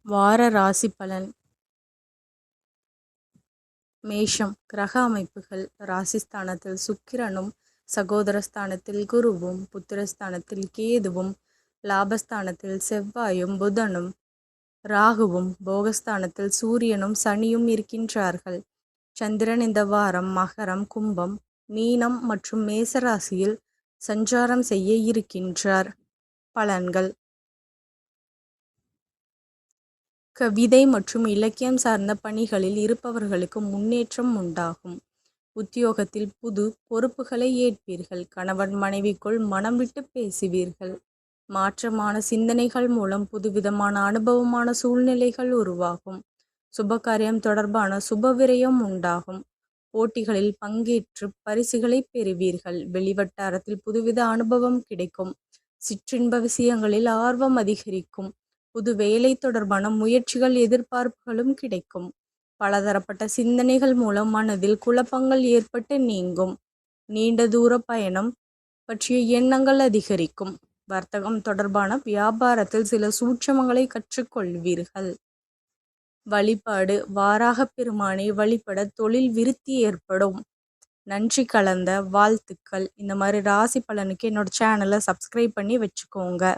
வார ராசி பலன். மேஷம். கிரக அமைப்புகள். ராசிஸ்தானத்தில் சுக்கிரனும், சகோதரஸ்தானத்தில் குருவும், புத்திரஸ்தானத்தில் கேதுவும், லாபஸ்தானத்தில் செவ்வாயும் புதனும், ராகுவும், போகஸ்தானத்தில் சூரியனும் சனியும் இருக்கின்றார்கள். சந்திரன் இந்த வாரம் மகரம், கும்பம், மீனம் மற்றும் மேசராசியில் சஞ்சாரம் செய்ய இருக்கின்றார். பலன்கள். கவிதை மற்றும் இலக்கியம் சார்ந்த பணிகளில் இருப்பவர்களுக்கு முன்னேற்றம் உண்டாகும். உத்தியோகத்தில் புது பொறுப்புகளை ஏற்பீர்கள். கணவன் மனைவிக்குள் மனம் விட்டு பேசுவீர்கள். மாற்றமான சிந்தனைகள் மூலம் புதுவிதமான அனுபவமான சூழ்நிலைகள் உருவாகும். சுபகாரியம் தொடர்பான சுபவிரயம் உண்டாகும். போட்டிகளில் பங்கேற்று பரிசுகளை பெறுவீர்கள். வெளிவட்டாரத்தில் புதுவித அனுபவம் கிடைக்கும். சிற்றின்ப விஷயங்களில் ஆர்வம் அதிகரிக்கும். புது வேலை தொடர்பான முயற்சிகள் எதிர்பார்ப்புகளும் கிடைக்கும். பலதரப்பட்ட சிந்தனைகள் மூலம் மனதில் குழப்பங்கள் ஏற்பட்டு நீங்கும். நீண்ட தூர பயணம் பற்றிய எண்ணங்கள் அதிகரிக்கும். வர்த்தகம் தொடர்பான வியாபாரத்தில் சில சூட்சமங்களை கற்றுக்கொள்வீர்கள். வழிபாடு. வாராக பெருமானை வழிபட தொழில் விருத்தி ஏற்படும். நன்றி கலந்த வாழ்த்துக்கள். இந்த மாதிரி ராசி பலனுக்கு என்னோட சேனலை சப்ஸ்கிரைப் பண்ணி வச்சுக்கோங்க.